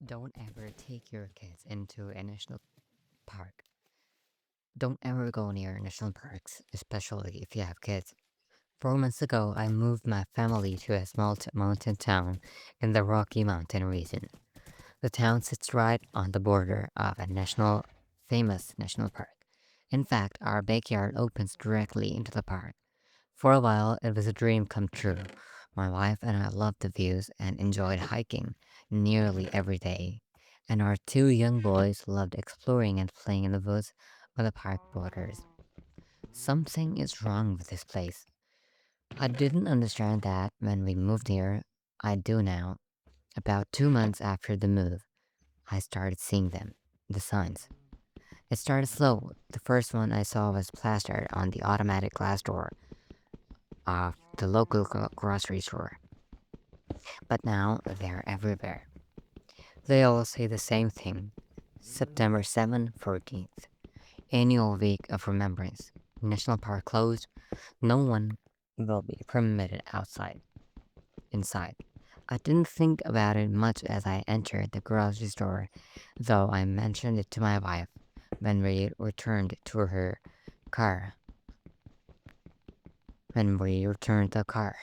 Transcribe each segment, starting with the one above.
Don't ever take your kids into a national park. Don't ever go near national parks, especially if you have kids. 4 months ago, I moved my family to a small mountain town in the Rocky Mountain region. The town sits right on the border of a famous national park. In fact, our backyard opens directly into the park. For a while, it was a dream come true. My wife and I loved the views and enjoyed hiking nearly every day. And our two young boys loved exploring and playing in the woods or the park borders. Something is wrong with this place. I didn't understand that when we moved here. I do now. About 2 months after the move, I started seeing them, the signs. It started slow. The first one I saw was plastered on the automatic glass door of the local grocery store. But now they're everywhere. They all say the same thing. September 7th, 14th. Annual Week of Remembrance. National Park closed. No one will be permitted outside. Inside. I didn't think about it much as I entered the grocery store, though I mentioned it to my wife when we returned to her car. When we returned the car.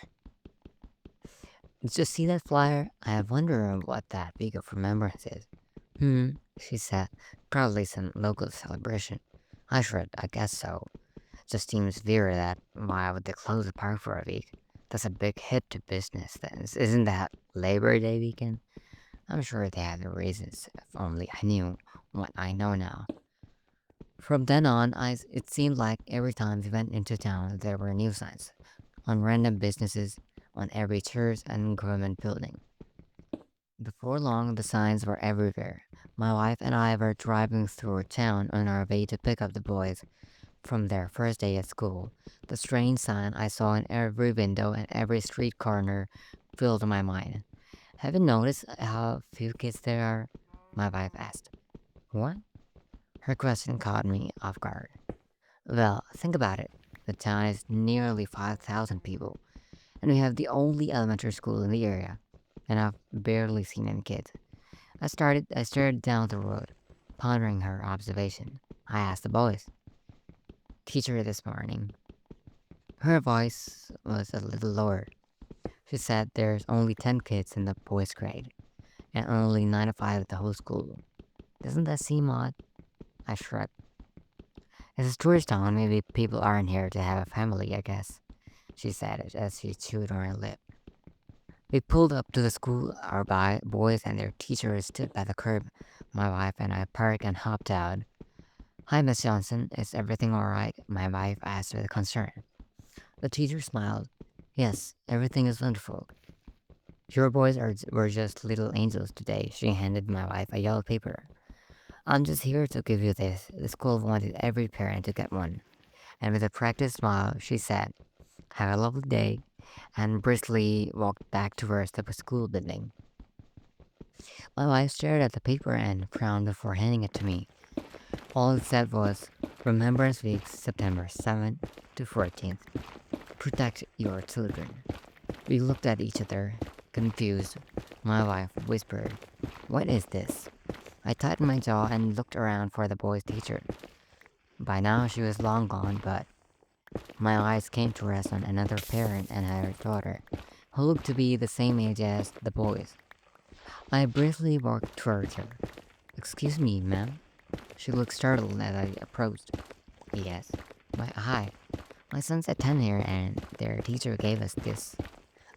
Just see that flyer? I wonder what that week of remembrance is. She said. Probably some local celebration. I shrugged, I guess so. Just seems weird that why would they close the park for a week? That's a big hit to business then. Isn't that Labor Day weekend? I'm sure they had their reasons, if only I knew what I know now. From then on, it seemed like every time we went into town, there were new signs on random businesses, on every church and government building. Before long, the signs were everywhere. My wife and I were driving through town on our way to pick up the boys from their first day at school. The strange sign I saw in every window and every street corner filled my mind. Have you noticed how few kids there are? My wife asked. What? Her question caught me off guard. Well, think about it. The town is nearly 5,000 people, and we have the only elementary school in the area, and I've barely seen any kids. I stared down the road, pondering her observation. I asked the boys, teacher this morning. Her voice was a little lower. She said there's only 10 kids in the boys' grade, and only 9 to 5 at the whole school. Doesn't that seem odd? I shrugged. It's a tourist town, maybe people aren't here to have a family, I guess, she said it as she chewed on her lip. We pulled up to the school. Our boys and their teachers stood by the curb. My wife and I parked and hopped out. Hi, Miss Johnson. Is everything alright? My wife asked with concern. The teacher smiled. Yes, everything is wonderful. Your were just little angels today. She handed my wife a yellow paper. I'm just here to give you this. The school wanted every parent to get one. And with a practiced smile, she said, have a lovely day, and briskly walked back towards the school building. My wife stared at the paper and frowned before handing it to me. All it said was, Remembrance Week, September 7th to 14th. Protect your children. We looked at each other, confused. My wife whispered, What is this? I tightened my jaw and looked around for the boy's teacher. By now she was long gone, but my eyes came to rest on another parent and her daughter, who looked to be the same age as the boys. I briefly walked towards her. Excuse me, ma'am. She looked startled as I approached. Yes. Hi. My son's at 10 here and their teacher gave us this.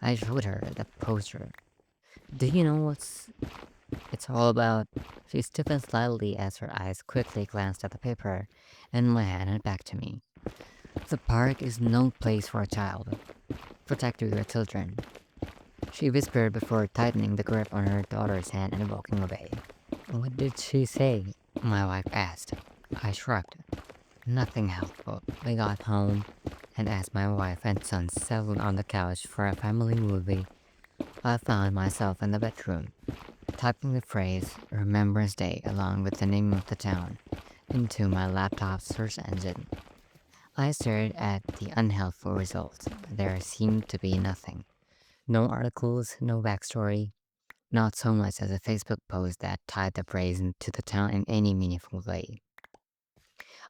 I showed her the poster. Do you know what's it's all about? She stiffened slightly as her eyes quickly glanced at the paper and my hand and back to me. The park is no place for a child. Protect your children. She whispered before tightening the grip on her daughter's hand and walking away. What did she say? My wife asked. I shrugged. Nothing helpful. We got home, and as my wife and son settled on the couch for a family movie, I found myself in the bedroom, typing the phrase Remembrance Day along with the name of the town into my laptop's search engine. I stared at the unhelpful results. There seemed to be nothing. No articles, no backstory, Not so much as a Facebook post that tied the phrase into the town in any meaningful way.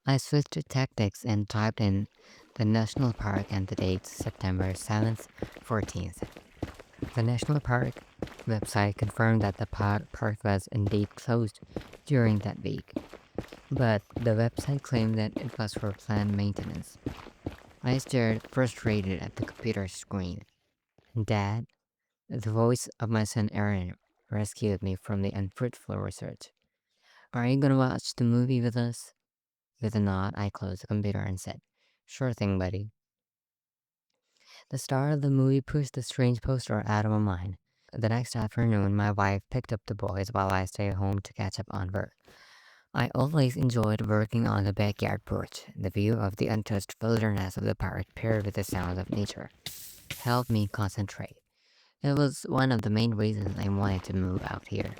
I switched to tactics and typed in the national park and the dates September 7th, 14th. The national park website confirmed that the park was indeed closed during that week, but the website claimed that it was for planned maintenance. I stared frustrated at the computer screen. Dad, the voice of my son Aaron, rescued me from the unfruitful research. Are you gonna watch the movie with us? With a nod, I closed the computer and said, Sure thing, buddy. The star of the movie pushed the strange poster out of my mind. The next afternoon, my wife picked up the boys while I stayed home to catch up on work. I always enjoyed working on the backyard porch. The view of the untouched wilderness of the park paired with the sounds of nature helped me concentrate. It was one of the main reasons I wanted to move out here.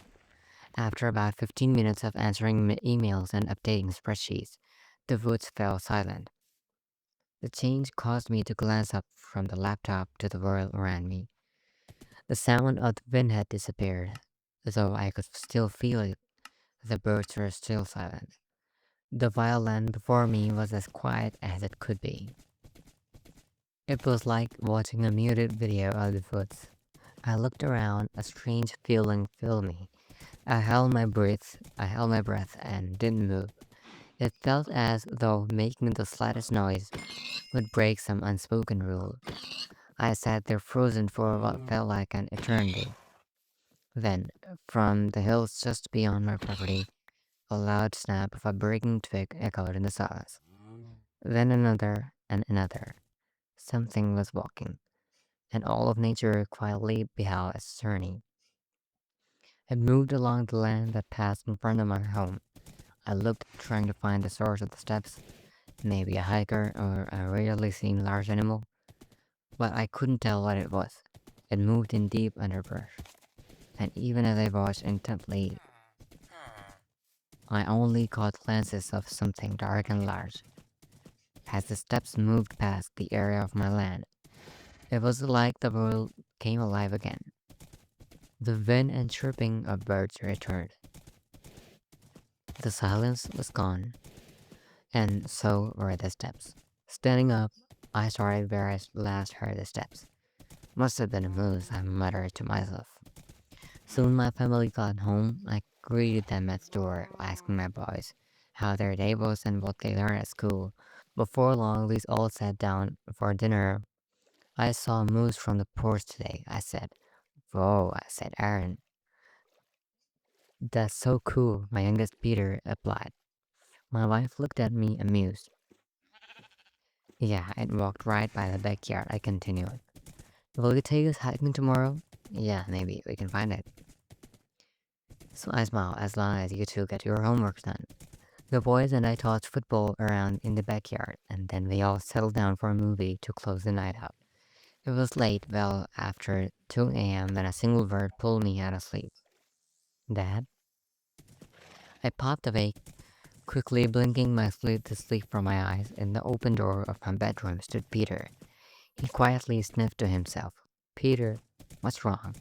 After about 15 minutes of answering emails and updating spreadsheets, the woods fell silent. The change caused me to glance up from the laptop to the world around me. The sound of the wind had disappeared, though I could still feel it. The birds were still silent. The violin before me was as quiet as it could be. It was like watching a muted video of the woods. I looked around, a strange feeling filled me. I held my breath and didn't move. It felt as though making the slightest noise would break some unspoken rule. I sat there frozen for what felt like an eternity. Then, from the hills just beyond my property, a loud snap of a breaking twig echoed in the silence. Then another and another. Something was walking, and all of nature quietly beheld its journey. It moved along the land that passed in front of my home. I looked, trying to find the source of the steps, maybe a hiker or a rarely seen large animal, but I couldn't tell what it was. It moved in deep underbrush, and even as I watched intently, I only caught glances of something dark and large. As the steps moved past the area of my land, it was like the world came alive again. The wind and chirping of birds returned. The silence was gone, and so were the steps. Standing up, I started where I last heard the steps. Must have been a moose, I muttered to myself. Soon my family got home. I greeted them at the door, asking my boys how their day was and what they learned at school. Before long, we all sat down for dinner. I saw a moose from the porch today, I said. Whoa, I said, Aaron. That's so cool, my youngest Peter replied. My wife looked at me amused. Yeah, it walked right by the backyard, I continued. Will you take us hiking tomorrow? Yeah, maybe we can find it. So I smiled as long as you two get your homework done. The boys and I tossed football around in the backyard, and then we all settled down for a movie to close the night out. It was late, well after 2 a.m. when a single word pulled me out of sleep. Dad? I popped awake, quickly blinking my sleep to sleep from my eyes. In the open door of my bedroom stood Peter. He quietly sniffed to himself. Peter, what's wrong?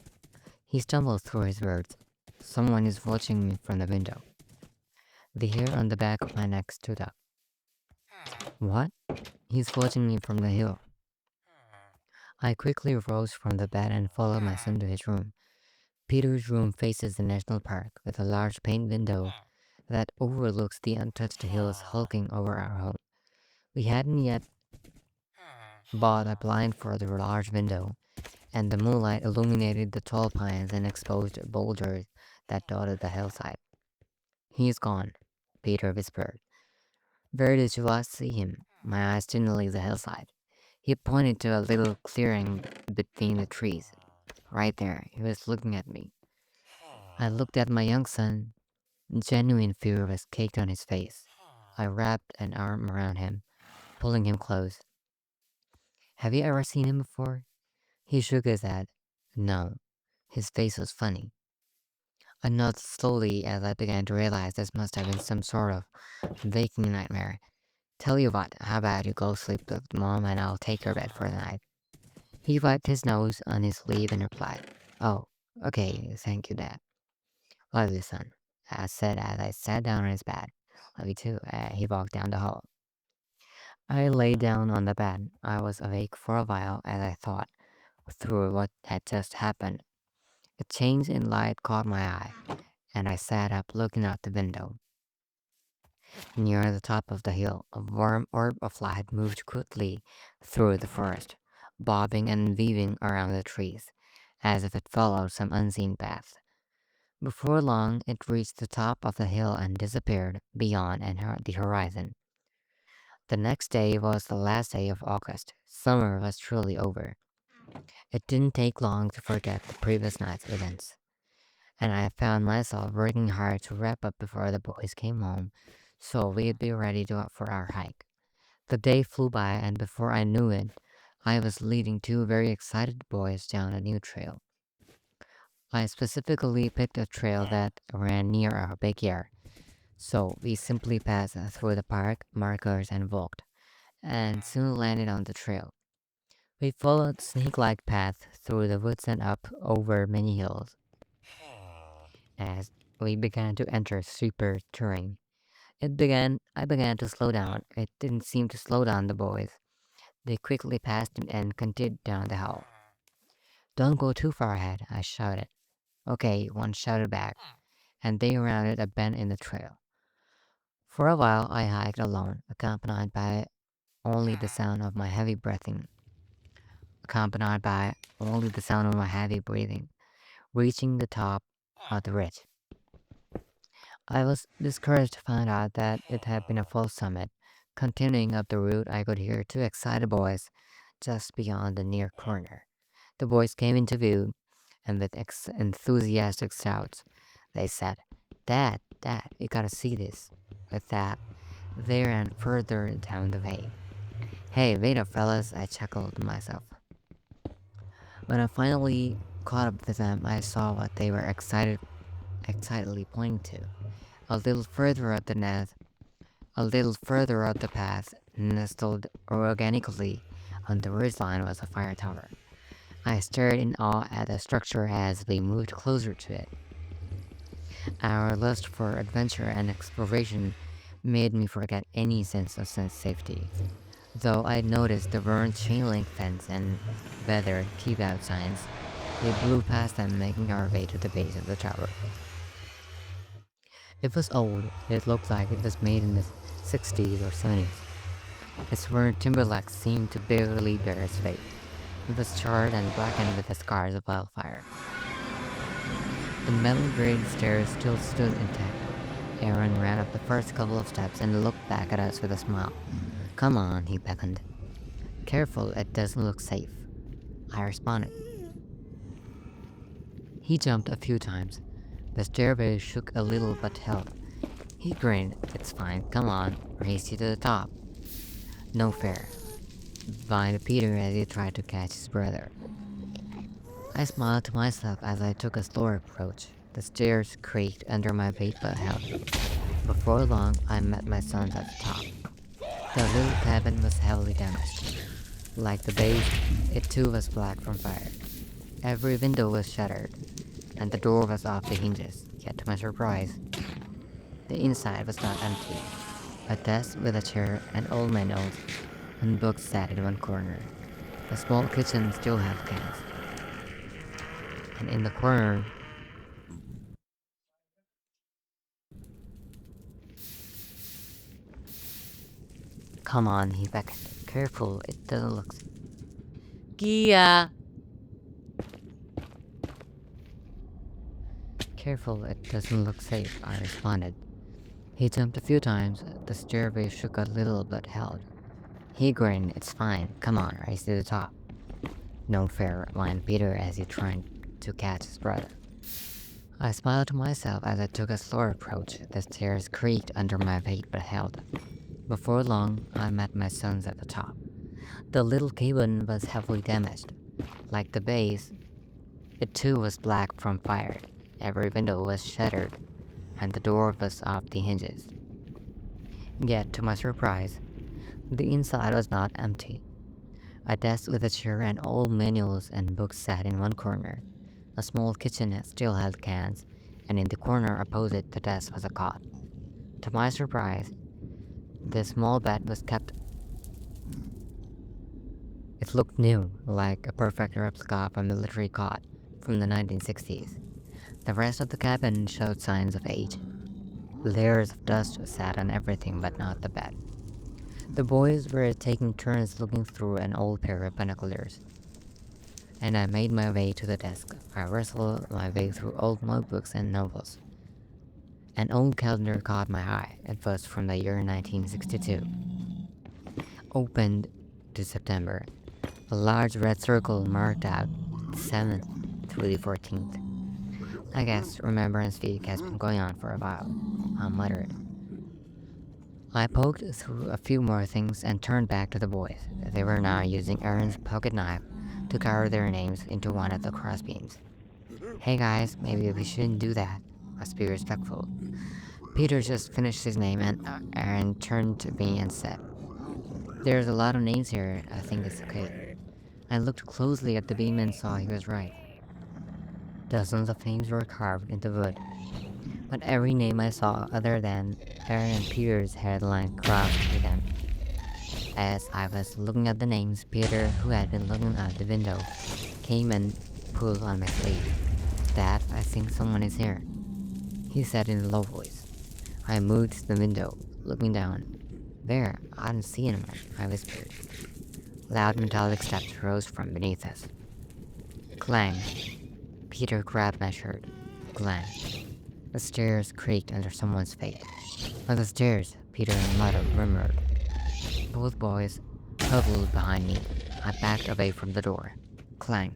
He stumbled through his words. Someone is watching me from the window. The hair on the back of my neck stood up. What? He's watching me from the hill. I quickly rose from the bed and followed my son to his room. Peter's room faces the national park with a large pane window that overlooks the untouched hills hulking over our home. We hadn't yet bought a blind for the large window, and the moonlight illuminated the tall pines and exposed boulders that dotted the hillside. He's gone, Peter whispered. Where did you last see him? My eyes didn't leave the hillside. He pointed to a little clearing between the trees. Right there, he was looking at me. I looked at my young son. Genuine fear was caked on his face. I wrapped an arm around him, pulling him close. Have you ever seen him before? He shook his head. No. His face was funny. I nodded slowly as I began to realize this must have been some sort of waking nightmare. Tell you what, how about you go sleep with Mom and I'll take your bed for the night? He wiped his nose on his sleeve and replied, Oh, Okay, thank you, Dad. Love you, son. I said as I sat down on his bed. Love you too. He walked down the hall. I lay down on the bed. I was awake for a while as I thought through what had just happened. A change in light caught my eye, and I sat up looking out the window. Near the top of the hill, a warm orb of light moved quickly through the forest, bobbing and weaving around the trees, as if it followed some unseen path. Before long, it reached the top of the hill and disappeared beyond the horizon. The next day was the last day of August. Summer was truly over. It didn't take long to forget the previous night's events, and I found myself working hard to wrap up before the boys came home so we'd be ready for our hike. The day flew by, and before I knew it, I was leading two very excited boys down a new trail. I specifically picked a trail that ran near our backyard, so we simply passed through the park markers and walked, and soon landed on the trail. We followed snake-like path through the woods and up over many hills. As we began to enter steeper terrain, I began to slow down. It didn't seem to slow down the boys. They quickly passed me and continued down the hill. Don't go too far ahead, I shouted. Okay, one shouted back, and they rounded a bend in the trail. For a while, I hiked alone, only the sound of my heavy breathing, accompanied by only the sound of my heavy breathing, reaching the top of the ridge. I was discouraged to find out that it had been a false summit. Continuing up the route, I could hear two excited boys just beyond the near corner. The boys came into view, and with enthusiastic shouts, they said, Dad, Dad, you gotta see this. With that, they ran further down the way. Hey, wait up, fellas, I chuckled to myself. When I finally caught up with them, I saw what they were excitedly pointing to. A little further up the net, a little further up the path, nestled organically on the ridgeline was a fire tower. I stared in awe at the structure as we moved closer to it. Our lust for adventure and exploration made me forget any sense of safety. Though I noticed the burnt chain link fence and weathered keep out signs, we blew past them, making our way to the base of the tower. It was old. It looked like it was made in the 60s or 70s. Its worn timberlocks seemed to barely bear its weight. It was charred and blackened with the scars of wildfire. The metal grade stairs still stood intact. Aaron ran up the first couple of steps and looked back at us with a smile. Come on, he beckoned. Careful, it doesn't look safe, I responded. He jumped a few times. The stairway shook a little but held. He grinned. It's fine, come on, race you to the top. No fair, whined Peter as he tried to catch his brother. I smiled to myself as I took a slower approach. The stairs creaked under my weight but held. Before long, I met my sons at the top. The little cabin was heavily damaged. Like the base, it too was black from fire. Every window was shattered, and the door was off the hinges. Yet to my surprise, the inside was not empty. A desk with a chair and old manuals and books sat in one corner. The small kitchen still had cans, and in the corner, come on, he beckoned. Careful, it doesn't look. Gia! Careful, it doesn't look safe, I responded. He jumped a few times. The stairway shook a little but held. He grinned. It's fine. Come on, race to the top. No fair, whined Peter as he tried to catch his brother. I smiled to myself as I took a slower approach. The stairs creaked under my weight but held. Before long, I met my sons at the top. The little cabin was heavily damaged. Like the base, it too was black from fire. Every window was shattered, and the door was off the hinges. Yet, to my surprise, the inside was not empty. A desk with a chair and old manuals and books sat in one corner. A small kitchenette still held cans, and in the corner opposite the desk was a cot. To my surprise, the small bed was kept. It looked new, like a perfect replica of a military cot from the 1960s. The rest of the cabin showed signs of age. Layers of dust sat on everything but not the bed. The boys were taking turns looking through an old pair of binoculars, and I made my way to the desk. I wrestled my way through old notebooks and novels. An old calendar caught my eye. It was from the year 1962, opened to September. A large red circle marked out the 7th through the 14th. I guess Remembrance Week has been going on for a while, I muttered. I poked through a few more things and turned back to the boys. They were now using Aaron's pocket knife to carve their names into one of the crossbeams. Hey guys, maybe we shouldn't do that. Must be respectful. Peter just finished his name and Aaron turned to me and said, "There's a lot of names here, I think it's okay." I looked closely at the beam and saw he was right. Dozens of names were carved into wood, but every name I saw other than Aaron and Peter's had a line crossed through them. As I was looking at the names, Peter, who had been looking out the window, came and pulled on my sleeve. "Dad, I think someone is here," he said in a low voice. I moved to the window, looking down. "Where? I don't see anyone," I whispered. Loud metallic steps rose from beneath us. Clang. Peter grabbed my shirt. Clang. The stairs creaked under someone's feet. "On the stairs," Peter murmured. Both boys huddled behind me. I backed away from the door. Clang.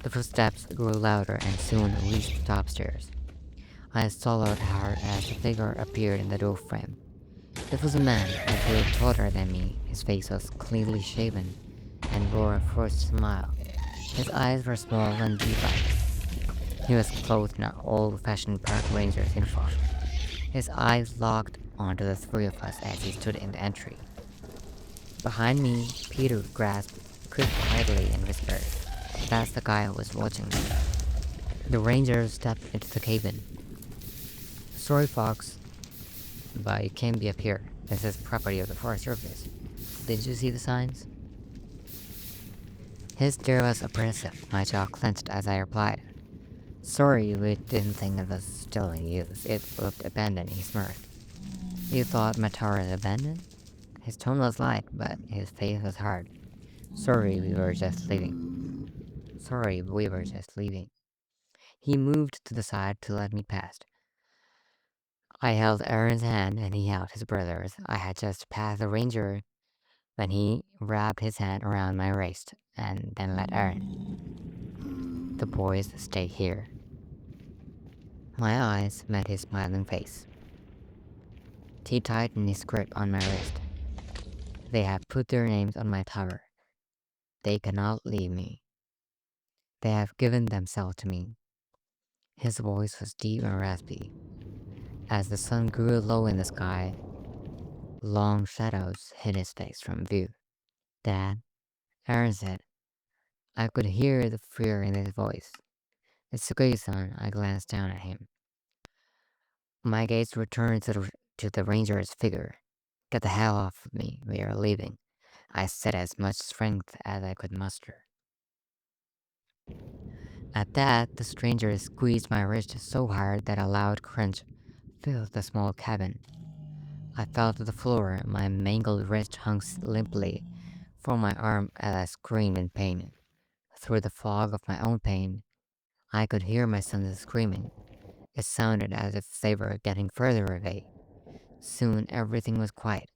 The footsteps grew louder and soon reached the top stairs. I swallowed hard as the figure appeared in the doorframe. It was a man, a little taller than me. His face was cleanly shaven and wore a forced smile. His eyes were small and deep-eyed. He was clothed in an old-fashioned park ranger's uniform. His eyes locked onto the three of us as he stood in the entry. Behind me, Peter grasped Chris quietly and whispered, "That's the guy who was watching me." The ranger stepped into the cabin. "Sorry, Fox, but you can't be up here. This is property of the Forest Service. Did you see the signs?" His stare was oppressive. My jaw clenched as I replied, "Sorry, we didn't think it was still in use. It looked abandoned," he smirked. "You thought my tower is abandoned?" His tone was light, but his face was hard. "Sorry, we were just leaving." "Sorry, we were just leaving." He moved to the side to let me pass. I held Aaron's hand and he held his brother's. I had just passed the ranger when he wrapped his hand around my waist and then let Aaron. "The boys stay here." My eyes met his smiling face. He tightened his grip on my wrist. "They have put their names on my tower. They cannot leave me. They have given themselves to me." His voice was deep and raspy. As the sun grew low in the sky, long shadows hid his face from view. "Dad," Aaron said. I could hear the fear in his voice. "It's okay, son." I glanced down at him. My gaze returned to the ranger's figure. "Get the hell off of me. We are leaving," I said as much strength as I could muster. At that, the stranger squeezed my wrist so hard that a loud crunch filled the small cabin. I fell to the floor. My mangled wrist hung limply from my arm as I screamed in pain. Through the fog of my own pain, I could hear my sons screaming. It sounded as if they were getting further away. Soon everything was quiet.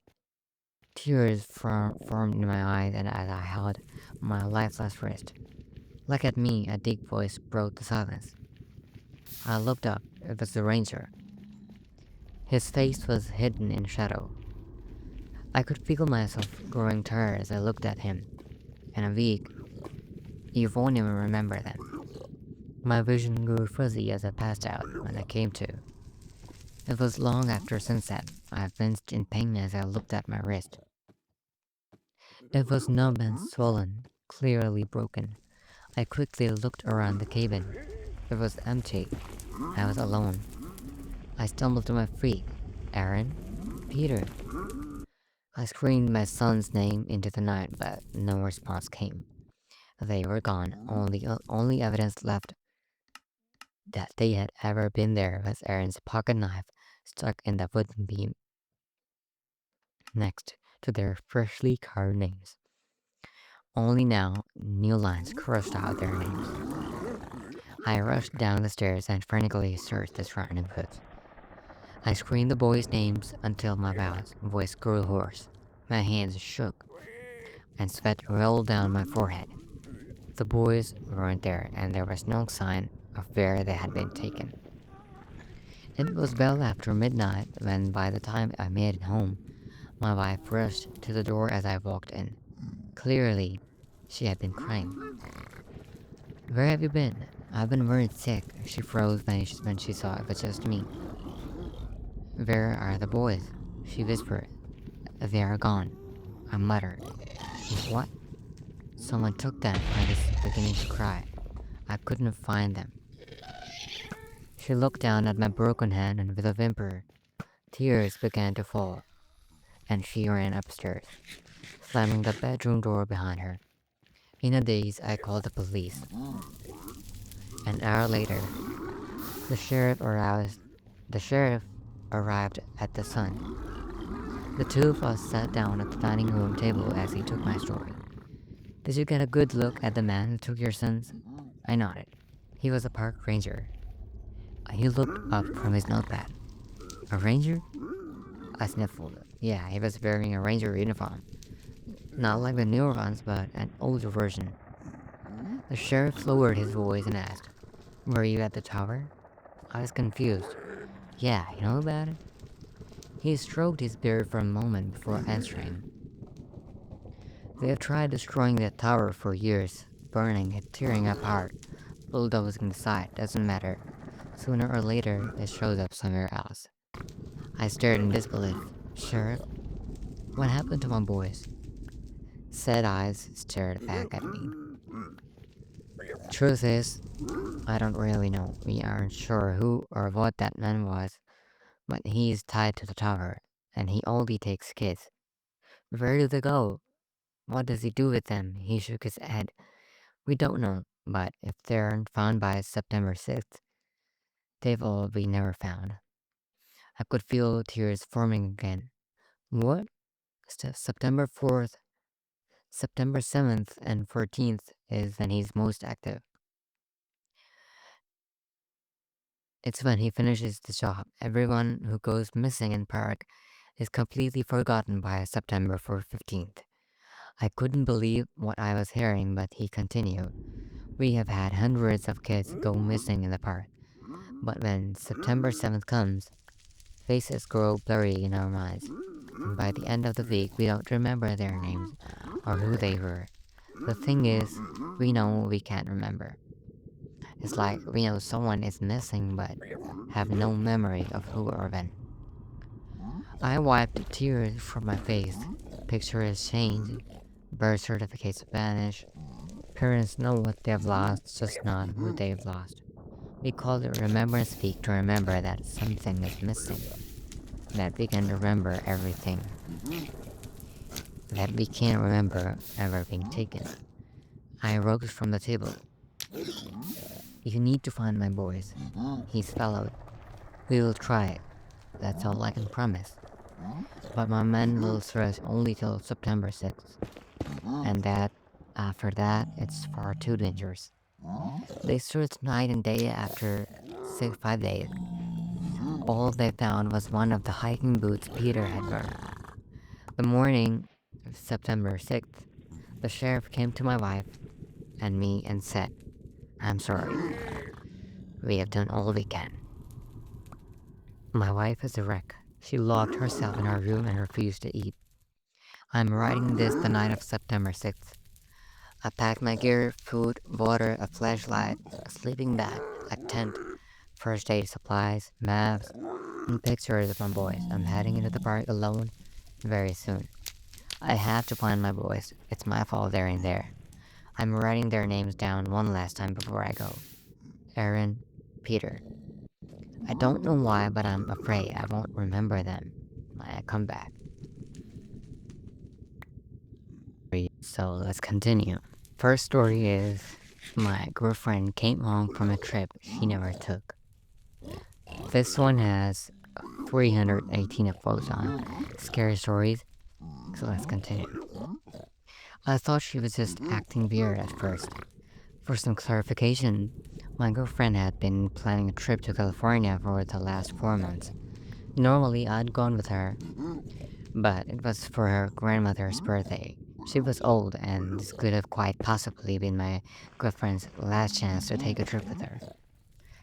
Tears formed in my eyes and as I held my lifeless wrist. "Look at me," a deep voice broke the silence. I looked up. It was the ranger. His face was hidden in shadow. I could feel myself growing tired as I looked at him. "In a week, you won't even remember them." My vision grew fuzzy as I passed out when I came to. It was long after sunset. I winced in pain as I looked at my wrist. It was numb and swollen, clearly broken. I quickly looked around the cabin. It was empty. I was alone. I stumbled to my feet. Aaron? Peter? I screamed my son's name into the night, but no response came. They were gone. Only evidence left that they had ever been there was Aaron's pocket knife stuck in the wooden beam next to their freshly carved names. Only now, new lines crossed out their names. I rushed down the stairs and frantically searched the surrounding woods. I screamed the boys' names until my voice grew hoarse. My hands shook, and sweat rolled down my forehead. The boys weren't there, and there was no sign of where they had been taken. It was well after midnight when, by the time I made it home, my wife rushed to the door as I walked in. Clearly, she had been crying. "Where have you been?" "I've been very sick." She froze when she saw it was just me. "Where are the boys?" she whispered. "They are gone," I muttered. "What?" "Someone took them." I was beginning to cry. "I couldn't find them." She looked down at my broken hand, and with a whimper, tears began to fall, and she ran upstairs, slamming the bedroom door behind her. In a daze, I called the police. An hour later, the sheriff arrived. The sheriff arrived at the Sun. The two of us sat down at the dining room table as he took my story. "Did you get a good look at the man who took your sons?" I nodded. "He was a park ranger." He looked up from his notepad. "A ranger?" I sniffled. "Yeah, he was wearing a ranger uniform. Not like the newer ones, but an older version." The sheriff lowered his voice and asked, "Were you at the tower?" I was confused. "Yeah, you know about it?" He stroked his beard for a moment before answering. "They have tried destroying that tower for years, burning it, tearing apart, bulldozing the site, doesn't matter. Sooner or later, it shows up somewhere else." I stared in disbelief. "Sheriff, what happened to my boys?" Sad eyes stared back at me. "Truth is, I don't really know. We aren't sure who or what that man was, but he's tied to the tower, and he only takes kids. Where do they go? What does he do with them?" He shook his head. "We don't know, but if they aren't found by September 6th, they've all be never found." I could feel tears forming again. "What? September 4th, September 7th, and 14th is when he's most active. It's when he finishes the job. Everyone who goes missing in park is completely forgotten by September 15th. I couldn't believe what I was hearing, but he continued. "We have had hundreds of kids go missing in the park, but when September 7th comes, faces grow blurry in our minds, and by the end of the week, we don't remember their names or who they were. The thing is, we know we can't remember. It's like we know someone is missing, but have no memory of who or when." I wiped tears from my face. Pictures change, birth certificates vanish. Parents know what they've lost, just not who they've lost. We call it Remembrance Week to remember that something is missing, that we can remember everything, that we can't remember ever being taken. I rose from the table. "You need to find my boys." He swallowed. "We will try it. That's all I can promise. But my men will search only till September 6th. And after that, it's far too dangerous." They searched night and day after 5 days. All they found was one of the hiking boots Peter had worn. The morning of September 6th, the sheriff came to my wife and me and said, "I'm sorry. We have done all we can." My wife is a wreck. She locked herself in her room and refused to eat. I'm writing this the night of September 6th. I packed my gear, food, water, a flashlight, a sleeping bag, a tent, first aid supplies, maps, and pictures of my boys. I'm heading into the park alone very soon. I have to find my boys. It's my fault they're in there. I'm writing their names down one last time before I go. Aaron, Peter. I don't know why, but I'm afraid I won't remember them when I come back. So let's continue. First story is my girlfriend came home from a trip she never took. This one has 318 of those on scary stories, so let's continue. I thought she was just acting weird at first. For some clarification, my girlfriend had been planning a trip to California for the last 4 months. Normally, I'd gone with her, but it was for her grandmother's birthday. She was old, and this could have quite possibly been my girlfriend's last chance to take a trip with her.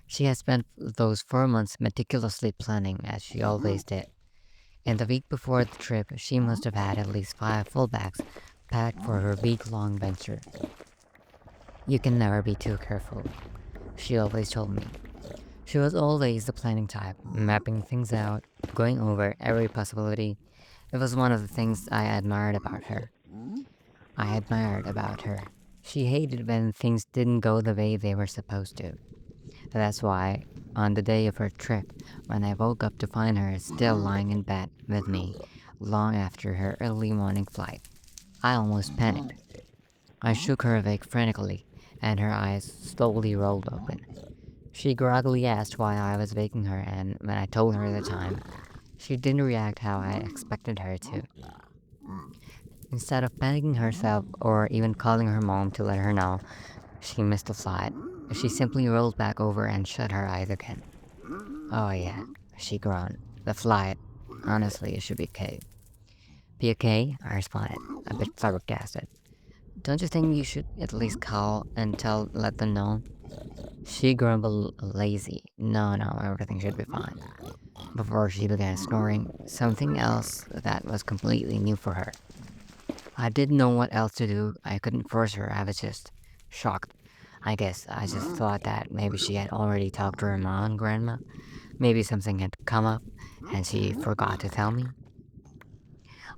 She had spent those 4 months meticulously planning, as she always did. And the week before the trip, she must have had at least 5 full bags packed for her week-long venture. You can never be too careful, she always told me. She was always the planning type, mapping things out, going over every possibility. It was one of the things I admired about her. She hated when things didn't go the way they were supposed to. That's why, on the day of her trip, when I woke up to find her still lying in bed with me, long after her early morning flight, I almost panicked. I shook her awake frantically, and her eyes slowly rolled open. She groggily asked why I was waking her, and when I told her the time, she didn't react how I expected her to. Instead of panicking herself or even calling her mom to let her know she missed the flight, she simply rolled back over and shut her eyes again. Oh yeah, she groaned. The flight. Honestly, it should be okay. Be okay? I responded, a bit flabbergasted. Don't you think you should at least call and let them know? She grumbled lazy. No, everything should be fine. Before she began snoring, something else that was completely new for her. I didn't know what else to do. I couldn't force her. I was just shocked. I guess I just thought that maybe she had already talked to her mom and grandma. Maybe something had come up and she forgot to tell me.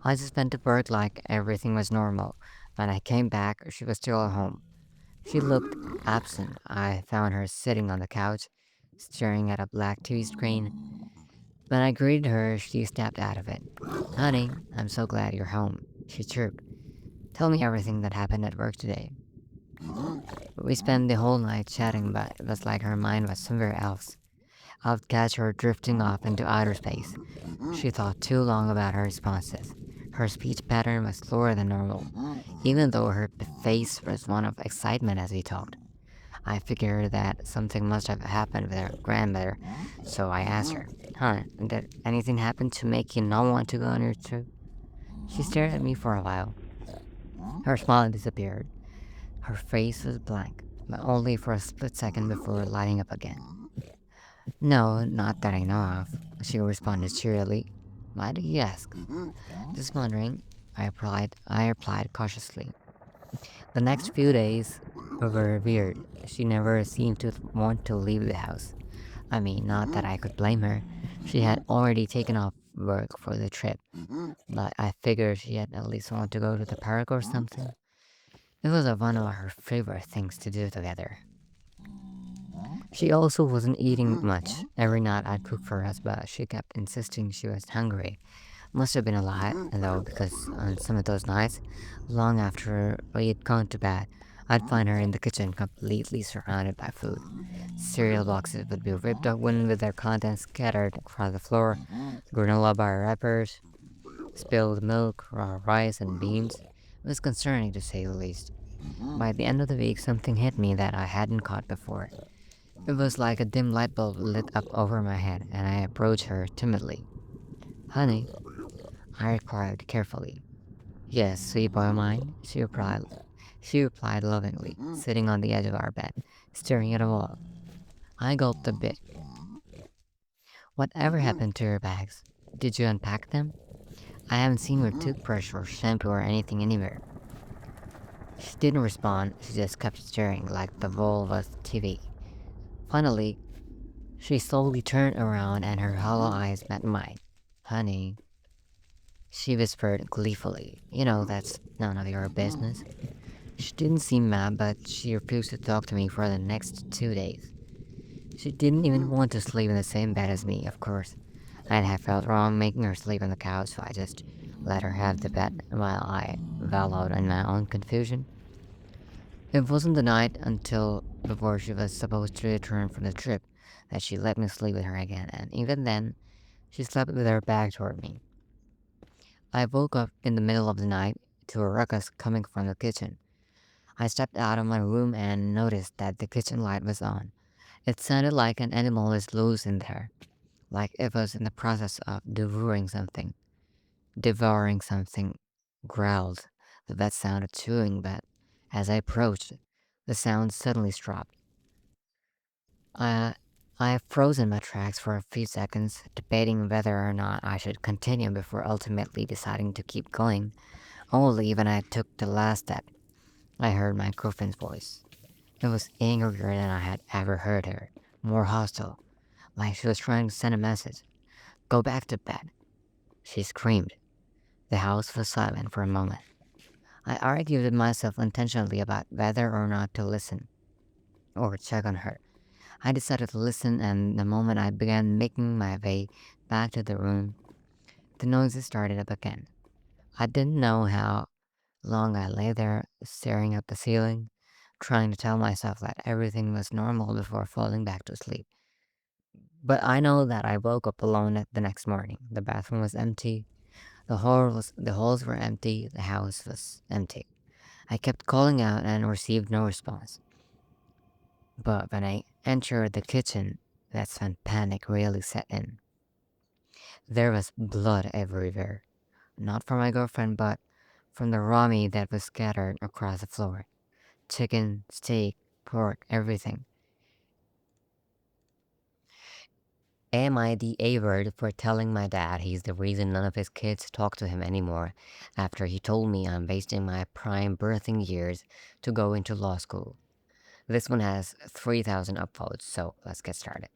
I just went to work like everything was normal. When I came back, she was still at home. She looked absent. I found her sitting on the couch, staring at a black TV screen. When I greeted her, she stepped out of it. Honey, I'm so glad you're home, she chirped. Tell me everything that happened at work today. We spent the whole night chatting, but it was like her mind was somewhere else. I'd catch her drifting off into outer space. She thought too long about her responses. Her speech pattern was slower than normal, even though her face was one of excitement as we talked. I figured that something must have happened with her grandmother, so I asked her, Huh, did anything happen to make you not want to go on your trip? She stared at me for a while. Her smile disappeared. Her face was blank, but only for a split second before lighting up again. No, not that I know of, she responded cheerily. Why do you ask? Just wondering, I replied cautiously. The next few days were weird. She never seemed to want to leave the house. I mean, not that I could blame her. She had already taken off work for the trip, but I figured she had at least want to go to the park or something. It was one of her favorite things to do together. She also wasn't eating much. Every night I'd cook for us, but she kept insisting she was hungry. Must have been a lie, though, because on some of those nights, long after we'd gone to bed, I'd find her in the kitchen completely surrounded by food. Cereal boxes would be ripped open with their contents scattered across the floor, granola bar wrappers, spilled milk, raw rice, and beans. It was concerning to say the least. By the end of the week, something hit me that I hadn't caught before. It was like a dim light bulb lit up over my head, and I approached her timidly. Honey, I replied carefully. Yes, sweet boy of mine, she replied. She replied lovingly, sitting on the edge of our bed, staring at a wall. I gulped a bit. Whatever happened to your bags? Did you unpack them? I haven't seen your toothbrush or shampoo or anything anywhere. She didn't respond, she just kept staring like the wall was the TV. Finally, she slowly turned around and her hollow eyes met mine. Honey, she whispered gleefully, you know that's none of your business. She didn't seem mad, but she refused to talk to me for the next 2 days. She didn't even want to sleep in the same bed as me, of course. I'd have felt wrong making her sleep on the couch, so I just let her have the bed while I wallowed in my own confusion. It wasn't the night until before she was supposed to return from the trip that she let me sleep with her again, and even then, she slept with her back toward me. I woke up in the middle of the night to a ruckus coming from the kitchen. I stepped out of my room and noticed that the kitchen light was on. It sounded like an animal is loose in there, like it was in the process of devouring something, growled. The vet sounded chewing, but as I approached, the sound suddenly stopped. I, I froze in my tracks for a few seconds, debating whether or not I should continue before ultimately deciding to keep going. Only when I took the last step, I heard my girlfriend's voice. It was angrier than I had ever heard her, more hostile, like she was trying to send a message. Go back to bed, she screamed. The house was silent for a moment. I argued with myself intentionally about whether or not to listen or check on her. I decided to listen, and the moment I began making my way back to the room, the noises started up again. I didn't know how long I lay there, staring at the ceiling, trying to tell myself that everything was normal before falling back to sleep. But I know that I woke up alone the next morning. The bathroom was empty, the halls were empty, the house was empty. I kept calling out and received no response. But when I entered the kitchen, that's when panic really set in. There was blood everywhere. Not from my girlfriend, but from the raw meat that was scattered across the floor. Chicken, steak, pork, everything. Am I the A word for telling my dad he's the reason none of his kids talk to him anymore after he told me I'm wasting my prime birthing years to go into law school? This one has 3,000 upvotes, so let's get started.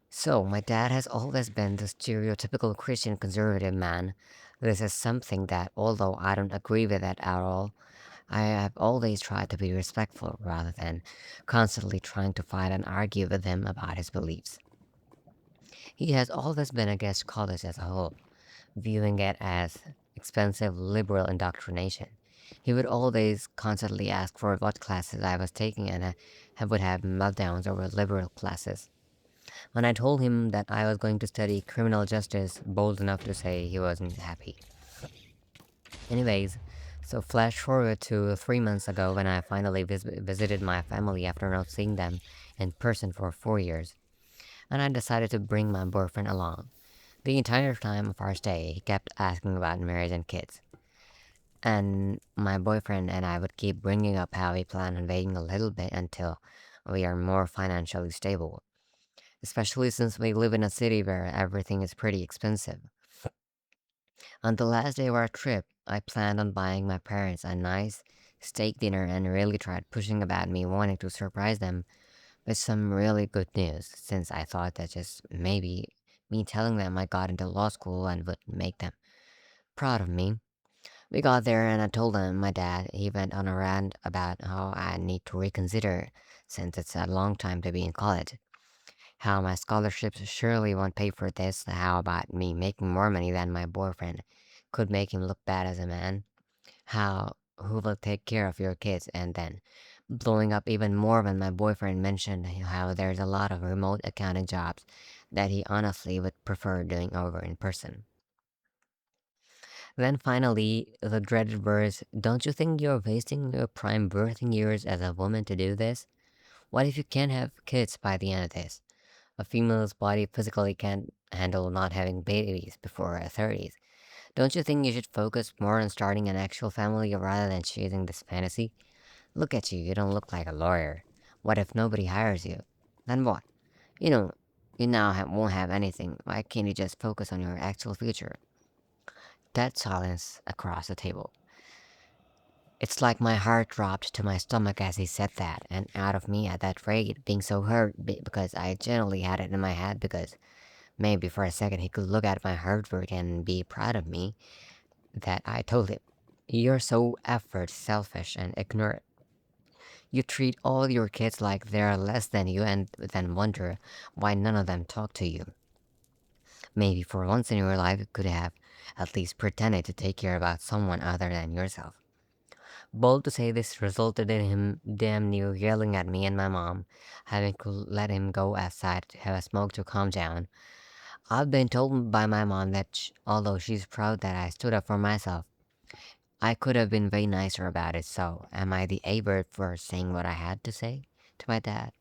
So, my dad has always been the stereotypical Christian conservative man. This is something that, although I don't agree with it at all, I have always tried to be respectful rather than constantly trying to fight and argue with him about his beliefs. He has always been against college as a whole, viewing it as expensive liberal indoctrination. He would always constantly ask for what classes I was taking, and I would have meltdowns over liberal classes. When I told him that I was going to study criminal justice, bold enough to say he wasn't happy. Anyways, so flash forward to 3 months ago when I finally visited my family after not seeing them in person for 4 years, and I decided to bring my boyfriend along. The entire time of our stay, he kept asking about marriage and kids. And my boyfriend and I would keep bringing up how we plan on waiting a little bit until we are more financially stable, especially since we live in a city where everything is pretty expensive. On the last day of our trip, I planned on buying my parents a nice steak dinner and really tried pushing about me wanting to surprise them with some really good news, since I thought that just maybe me telling them I got into law school and would make them proud of me. We got there and I told them my dad. He went on a rant about how I need to reconsider since it's a long time to be in college. How my scholarships surely won't pay for this. How about me making more money than my boyfriend could make him look bad as a man? How who will take care of your kids? And then blowing up even more when my boyfriend mentioned how there's a lot of remote accounting jobs that he honestly would prefer doing over in person. Then finally, the dreaded words, don't you think you're wasting your prime birthing years as a woman to do this? What if you can't have kids by the end of this? A female's body physically can't handle not having babies before her 30s. Don't you think you should focus more on starting an actual family rather than chasing this fantasy? Look at you, you don't look like a lawyer. What if nobody hires you? Then what? You know, you now won't have anything. Why can't you just focus on your actual future? Dead silence across the table. It's like my heart dropped to my stomach as he said that, and out of me at that rate, being so hurt because I generally had it in my head because maybe for a second he could look at my hard work and be proud of me, that I told him, you're so effort selfish and ignorant. You treat all your kids like they're less than you and then wonder why none of them talk to you. Maybe for once in your life you could have at least pretended to take care about someone other than yourself. Bold to say this resulted in him damn near yelling at me and my mom, having to let him go outside to have a smoke to calm down. I've been told by my mom that although she's proud that I stood up for myself, I could have been way nicer about it, so am I the A-bird for saying what I had to say to my dad?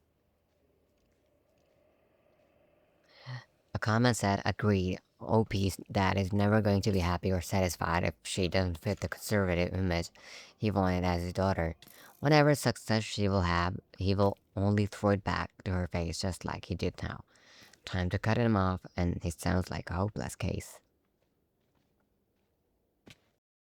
A comment said, agreed, OP's dad is never going to be happy or satisfied if she doesn't fit the conservative image he wanted as his daughter. Whatever success she will have, he will only throw it back to her face just like he did now. Time to cut him off, and he sounds like a hopeless case.